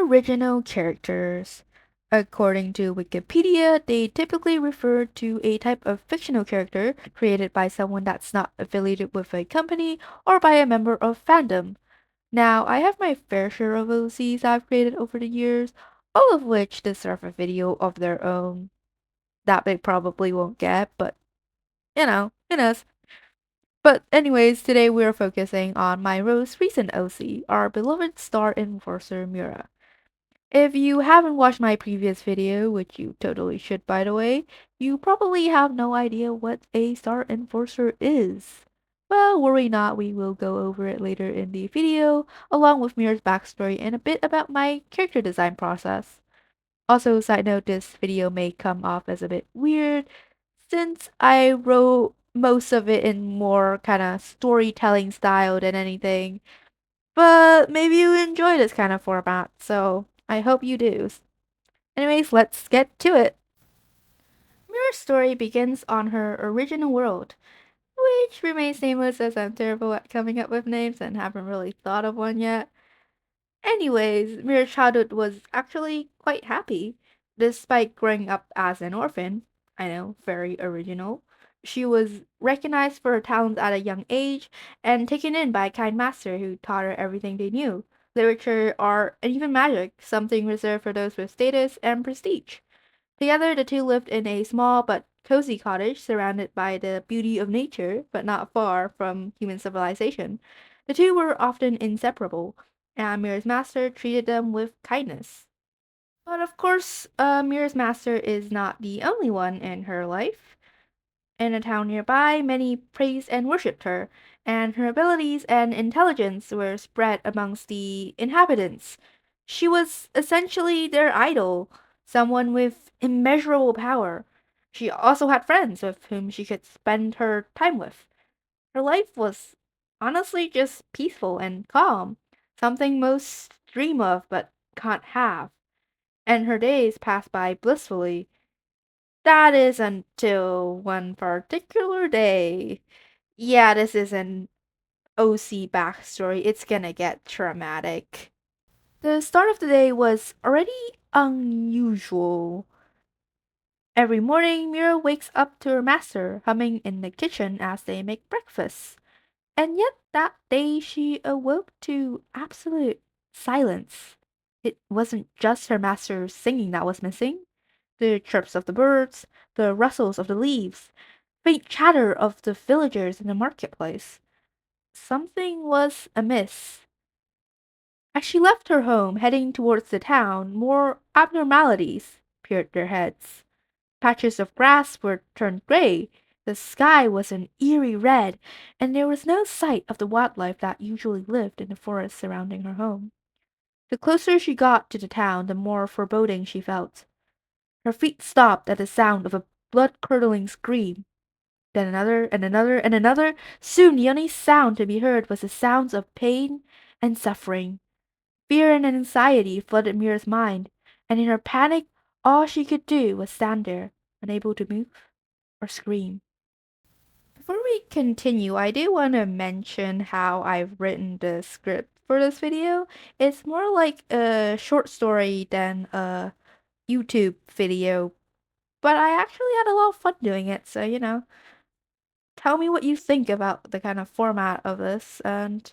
Original characters. According to Wikipedia, they typically refer to a type of fictional character created by someone that's not affiliated with a company or by a member of fandom. Now, I have my fair share of OCs I've created over the years, all of which deserve a video of their own. That they probably won't get, but who knows. But anyways, today we're focusing on my most recent OC, our beloved Star Enforcer Mira. If you haven't watched my previous video, which you totally should by the way, you probably have no idea what a Star Enforcer is. Well, worry not, we will go over it later in the video, along with Mira's backstory and a bit about my character design process. Also, side note, this video may come off as a bit weird, since I wrote most of it in more kinda storytelling style than anything. But maybe you enjoy this kind of format, so I hope you do. Anyways, let's get to it. Mira's story begins on her original world, which remains nameless as I'm terrible at coming up with names and haven't really thought of one yet. Anyways, Mira's childhood was actually quite happy, despite growing up as an orphan. I know, very original. She was recognized for her talents at a young age and taken in by a kind master who taught her everything they knew: literature, art, and even magic, something reserved for those with status and prestige. Together, the two lived in a small but cozy cottage surrounded by the beauty of nature, but not far from human civilization. The two were often inseparable, and Mira's master treated them with kindness. But of course, Mira's master is not the only one in her life. In a town nearby, many praised and worshipped her, and her abilities and intelligence were spread amongst the inhabitants. She was essentially their idol, someone with immeasurable power. She also had friends with whom she could spend her time with. Her life was honestly just peaceful and calm, something most dream of but can't have. And her days passed by blissfully. That is until one particular day. Yeah, this is an OC backstory. It's gonna get traumatic. The start of the day was already unusual. Every morning, Mira wakes up to her master humming in the kitchen as they make breakfast. And yet that day she awoke to absolute silence. It wasn't just her master's singing that was missing. The chirps of the birds, the rustles of the leaves, faint chatter of the villagers in the marketplace. Something was amiss. As she left her home, heading towards the town, more abnormalities peered their heads. Patches of grass were turned gray, the sky was an eerie red, and there was no sight of the wildlife that usually lived in the forest surrounding her home. The closer she got to the town, the more foreboding she felt. Her feet stopped at the sound of a blood-curdling scream. Then another, and another, and another. Soon the only sound to be heard was the sounds of pain and suffering. Fear and anxiety flooded Mira's mind, and in her panic, all she could do was stand there, unable to move or scream. Before we continue, I do want to mention how I've written the script for this video. It's more like a short story than a YouTube video, but I actually had a lot of fun doing it, so tell me what you think about the kind of format of this, and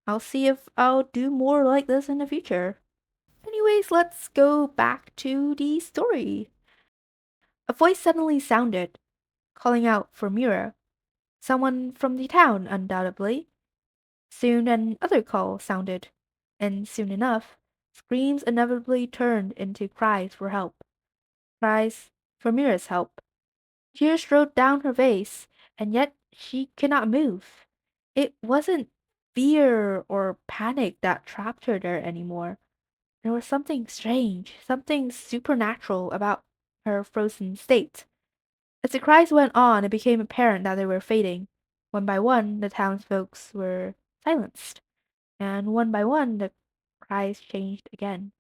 I'll see if I'll do more like this in the future. Anyways, let's go back to the story. A voice suddenly sounded, calling out for Mira. Someone from the town, undoubtedly. Soon another call sounded, and soon enough, screams inevitably turned into cries for help. Cries for Mira's help. Tears rolled down her face, and yet she could not move. It wasn't fear or panic that trapped her there anymore. There was something strange, something supernatural about her frozen state. As the cries went on, it became apparent that they were fading. One by one, the townsfolk were silenced, and one by one, the cries changed again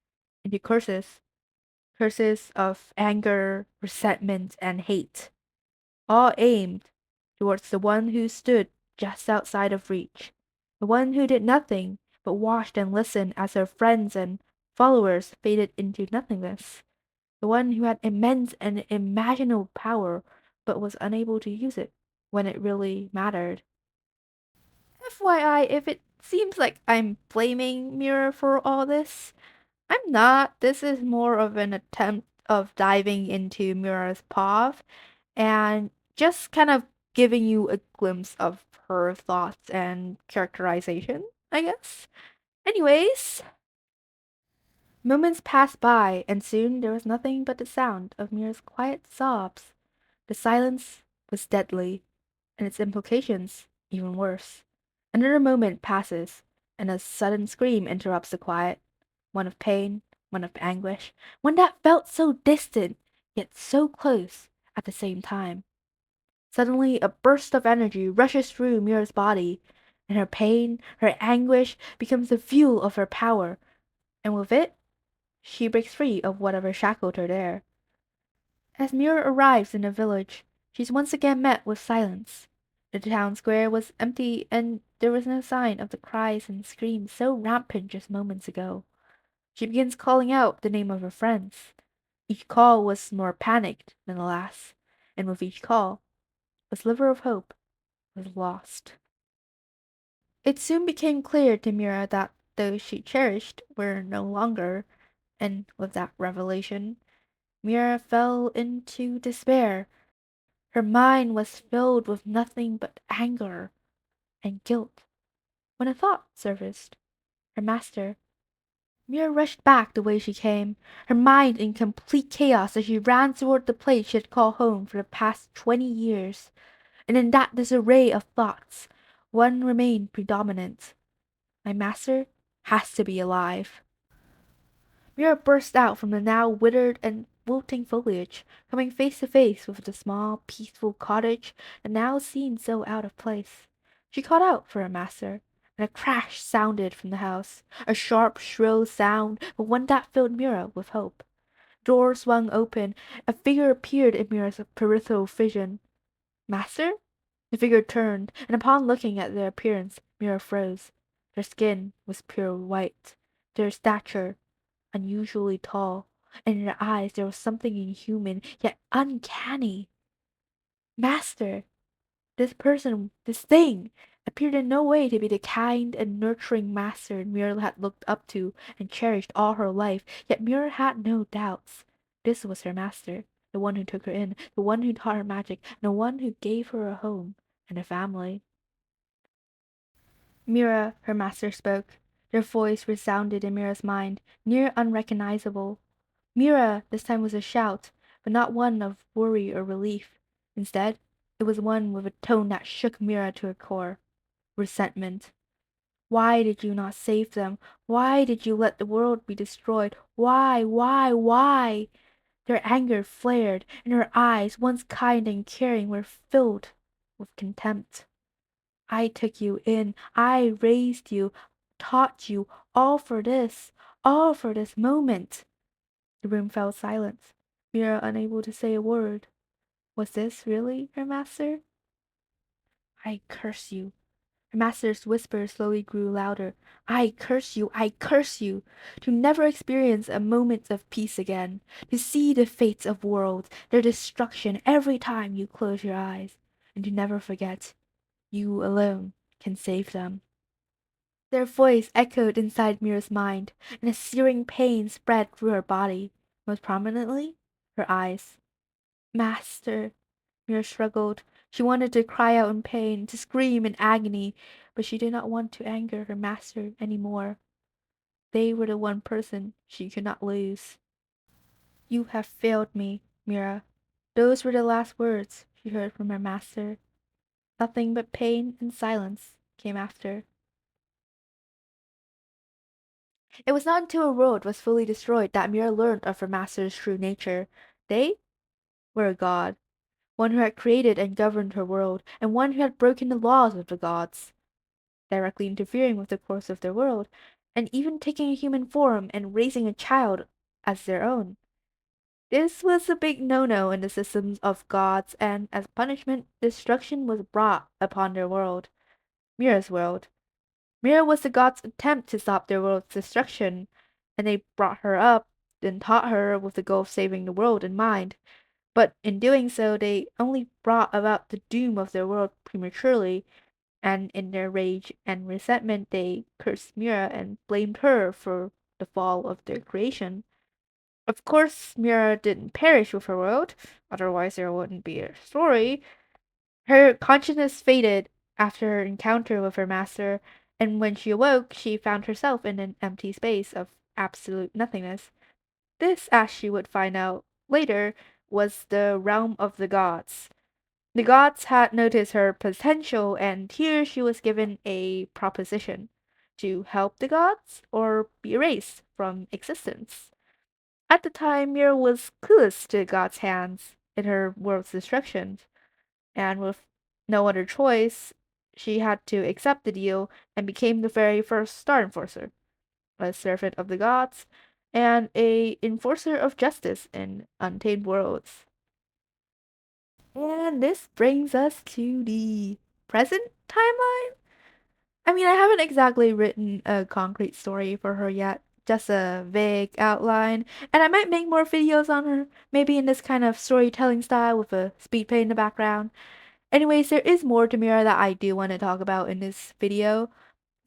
into curses, curses of anger, resentment, and hate, all aimed towards the one who stood just outside of reach, the one who did nothing but watched and listened as her friends and followers faded into nothingness. The one who had immense and imaginable power but was unable to use it when it really mattered. FYI, if it seems like I'm blaming Mirror for all this, I'm not. This is more of an attempt of diving into Mirror's path and just kind of giving you a glimpse of her thoughts and characterization, I guess. Anyways, moments passed by, and soon there was nothing but the sound of Mira's quiet sobs. The silence was deadly, and its implications even worse. Another moment passes, and a sudden scream interrupts the quiet, one of pain, one of anguish, one that felt so distant, yet so close at the same time. Suddenly, a burst of energy rushes through Mira's body, and her pain, her anguish, becomes the fuel of her power, and with it, she breaks free of whatever shackled her there. As Mira arrives in the village, she's once again met with silence. The town square was empty, and there was no sign of the cries and screams so rampant just moments ago. She begins calling out the name of her friends. Each call was more panicked than the last, and with each call, a sliver of hope was lost. It soon became clear to Mira that those she cherished were no longer, and with that revelation, Mira fell into despair. Her mind was filled with nothing but anger and guilt, when a thought surfaced. Her master. Mira rushed back the way she came, her mind in complete chaos as she ran toward the place she had called home for the past 20 years. And in that disarray of thoughts, one remained predominant. My master has to be alive. Mira burst out from the now withered and wilting foliage, coming face to face with the small, peaceful cottage that now seemed so out of place. She called out for her master, and a crash sounded from the house, a sharp, shrill sound, but one that filled Mira with hope. Door swung open, a figure appeared in Mira's peripheral vision. Master? The figure turned, and upon looking at their appearance, Mira froze. Their skin was pure white, their stature unusually tall, and in their eyes there was something inhuman yet uncanny. Master! This person, this thing, appeared in no way to be the kind and nurturing master Mira had looked up to and cherished all her life, yet Mira had no doubts. This was her master, the one who took her in, the one who taught her magic, and the one who gave her a home and a family. Mira, her master spoke. Their voice resounded in Mira's mind, near unrecognizable. Mira, this time was a shout, but not one of worry or relief. Instead, it was one with a tone that shook Mira to her core. Resentment. Why did you not save them? Why did you let the world be destroyed? Why? Their anger flared, and her eyes, once kind and caring, were filled with contempt. I took you in, I raised you, taught you, all for this moment. The room fell silent, Mira unable to say a word. Was this really her master? I curse you. Her master's whisper slowly grew louder. I curse you, to never experience a moment of peace again, to see the fates of worlds, their destruction every time you close your eyes, and to never forget, you alone can save them. Their voice echoed inside Mira's mind, and a searing pain spread through her body, most prominently, her eyes. Master! Mira struggled. She wanted to cry out in pain, to scream in agony, but she did not want to anger her master any more. They were the one person she could not lose. You have failed me, Mira. Those were the last words she heard from her master. Nothing but pain and silence came after. It was not until her world was fully destroyed that Mira learned of her master's true nature. They were a god, one who had created and governed her world, and one who had broken the laws of the gods, directly interfering with the course of their world, and even taking a human form and raising a child as their own. This was a big no-no in the systems of gods, and as punishment, destruction was brought upon their world, Mira's world. Mira was the gods' attempt to stop their world's destruction, and they brought her up and taught her with the goal of saving the world in mind. But in doing so, they only brought about the doom of their world prematurely, and in their rage and resentment, they cursed Mira and blamed her for the fall of their creation. Of course, Mira didn't perish with her world, otherwise there wouldn't be a story. Her consciousness faded after her encounter with her master, and when she awoke, she found herself in an empty space of absolute nothingness. This, as she would find out later, was the realm of the gods. The gods had noticed her potential, and here she was given a proposition to help the gods or be erased from existence. At the time, Mira was clueless to God's hands in her world's destruction, and with no other choice, she had to accept the deal and became the very first Star Enforcer, a servant of the gods and a enforcer of justice in untamed worlds. And this brings us to the present timeline. I mean, I haven't exactly written a concrete story for her yet, just a vague outline, and I might make more videos on her, maybe in this kind of storytelling style with a speed paint in the background. Anyways, there is more to Mira that I do want to talk about in this video.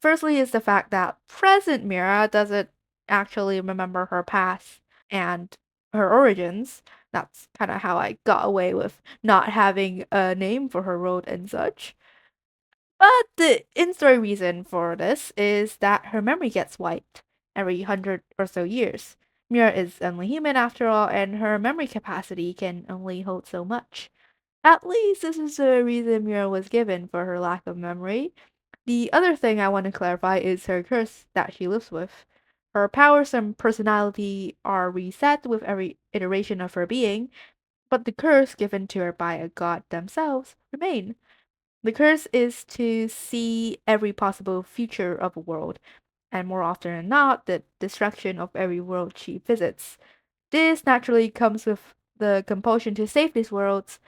Firstly is the fact that present Mira doesn't actually remember her past and her origins. That's kind of how I got away with not having a name for her road and such. But the in-story reason for this is that her memory gets wiped every 100 or so years. Mira is only human after all, and her memory capacity can only hold so much. At least this is the reason Mira was given for her lack of memory. The other thing I want to clarify is her curse that she lives with. Her powers and personality are reset with every iteration of her being, but the curse given to her by a god themselves remain. The curse is to see every possible future of a world, and more often than not, the destruction of every world she visits. This naturally comes with the compulsion to save these worlds,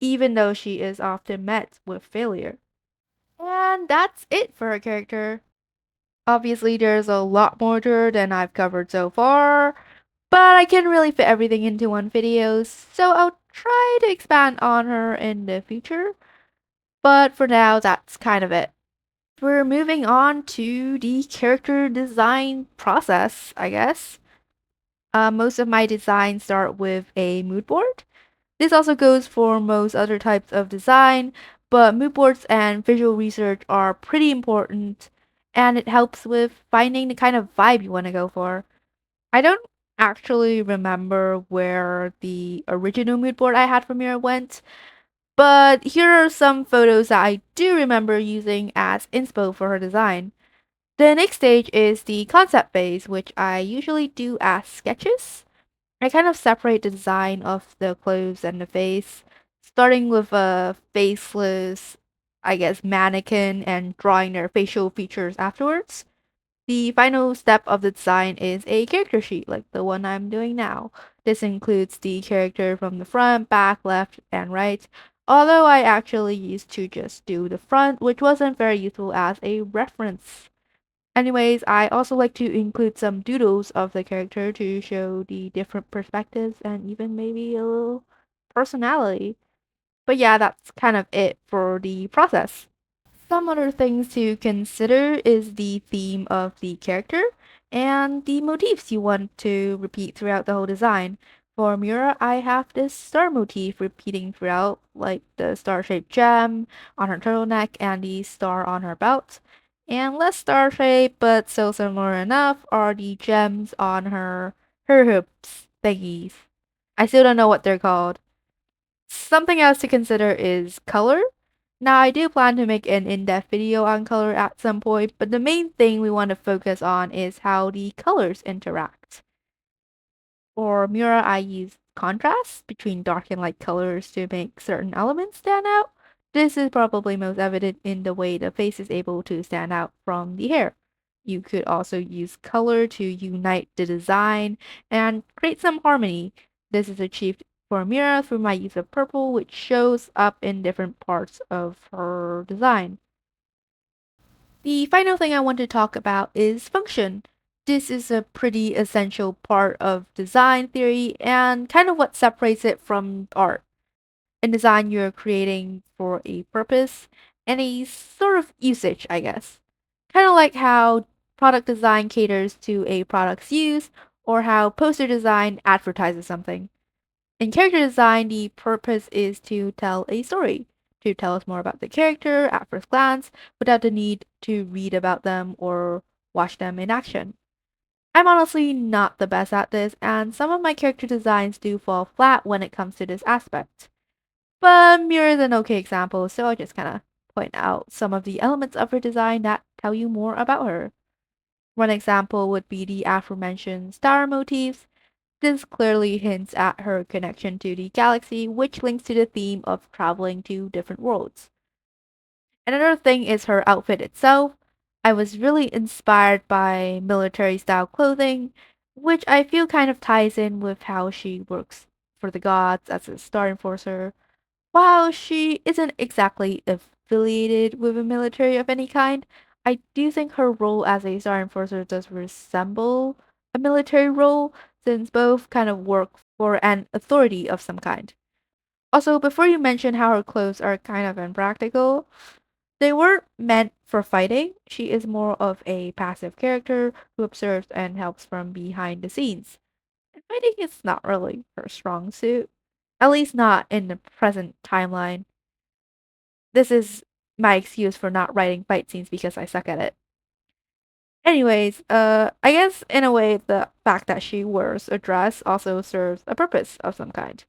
even though she is often met with failure. And that's it for her character. Obviously, there's a lot more to her than I've covered so far, but I can't really fit everything into one video, so I'll try to expand on her in the future. But for now, that's kind of it. We're moving on to the character design process, I guess. Most of my designs start with a mood board. This also goes for most other types of design, but mood boards and visual research are pretty important, and it helps with finding the kind of vibe you want to go for. I don't actually remember where the original mood board I had for Mira went, but here are some photos that I do remember using as inspo for her design. The next stage is the concept phase, which I usually do as sketches. I kind of separate the design of the clothes and the face, starting with a faceless, I guess, mannequin and drawing their facial features afterwards. The final step of the design is a character sheet, like the one I'm doing now. This includes the character from the front, back, left, and right, although I actually used to just do the front, which wasn't very useful as a reference. Anyways, I also like to include some doodles of the character to show the different perspectives and even maybe a little personality. But yeah, that's kind of it for the process. Some other things to consider is the theme of the character and the motifs you want to repeat throughout the whole design. For Mura, I have this star motif repeating throughout, like the star-shaped gem on her turtleneck and the star on her belt. And less star-shaped, but still similar enough, are the gems on her hoops thingies. I still don't know what they're called. Something else to consider is color. Now, I do plan to make an in-depth video on color at some point, but the main thing we want to focus on is how the colors interact. For Mura, I use contrast between dark and light colors to make certain elements stand out. This is probably most evident in the way the face is able to stand out from the hair. You could also use color to unite the design and create some harmony. This is achieved for Mira through my use of purple, which shows up in different parts of her design. The final thing I want to talk about is function. This is a pretty essential part of design theory and kind of what separates it from art. In design, you're creating for a purpose and a sort of usage, I guess. Kind of like how product design caters to a product's use, or how poster design advertises something. In character design, the purpose is to tell a story, to tell us more about the character at first glance without the need to read about them or watch them in action. I'm honestly not the best at this, and some of my character designs do fall flat when it comes to this aspect. But Mira is an okay example, so I'll just kind of point out some of the elements of her design that tell you more about her. One example would be the aforementioned star motifs. This clearly hints at her connection to the galaxy, which links to the theme of traveling to different worlds. Another thing is her outfit itself. I was really inspired by military style clothing, which I feel kind of ties in with how she works for the gods as a star enforcer. While she isn't exactly affiliated with a military of any kind, I do think her role as a star enforcer does resemble a military role, since both kind of work for an authority of some kind. Also, before you mention how her clothes are kind of impractical, they weren't meant for fighting. She is more of a passive character who observes and helps from behind the scenes. And fighting is not really her strong suit, at least not in the present timeline. This is my excuse for not writing fight scenes because I suck at it. Anyways, I guess in a way, the fact that she wears a dress also serves a purpose of some kind.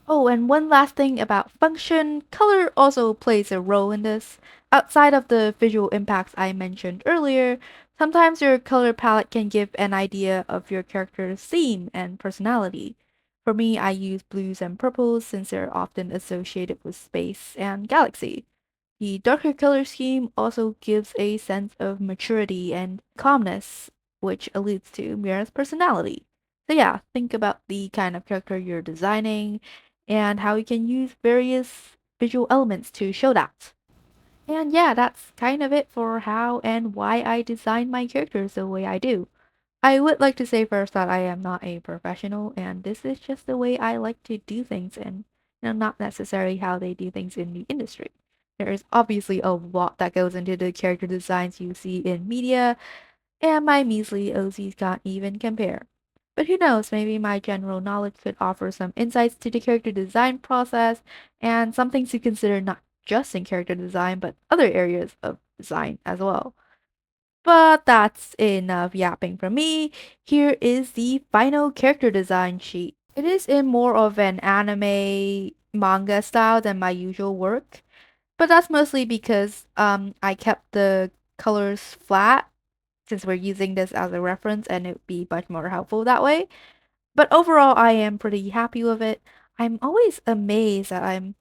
Oh, and one last thing about function, color also plays a role in this. Outside of the visual impacts I mentioned earlier, sometimes your color palette can give an idea of your character's theme and personality. For me, I use blues and purples since they're often associated with space and galaxy. The darker color scheme also gives a sense of maturity and calmness, which alludes to Mira's personality. So yeah, think about the kind of character you're designing and how you can use various visual elements to show that. And yeah, that's kind of it for how and why I design my characters the way I do. I would like to say first that I am not a professional, and this is just the way I like to do things, and not necessarily how they do things in the industry. There is obviously a lot that goes into the character designs you see in media, and my measly OCs can't even compare. But who knows, maybe my general knowledge could offer some insights to the character design process and some things to consider not just in character design, but other areas of design as well. But that's enough yapping from me. Here is the final character design sheet. It is in more of an anime manga style than my usual work, but that's mostly because I kept the colors flat since we're using this as a reference and it would be much more helpful that way. But overall, I am pretty happy with it. I'm always amazed that I'm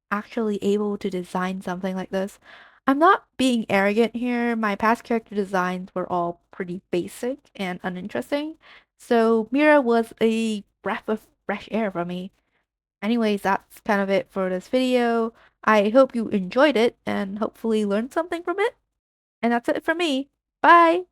actually able to design something like this. I'm not being arrogant here. My past character designs were all pretty basic and uninteresting. So Mira was a breath of fresh air for me. Anyways, that's kind of it for this video. I hope you enjoyed it and hopefully learned something from it. And that's it for me. Bye!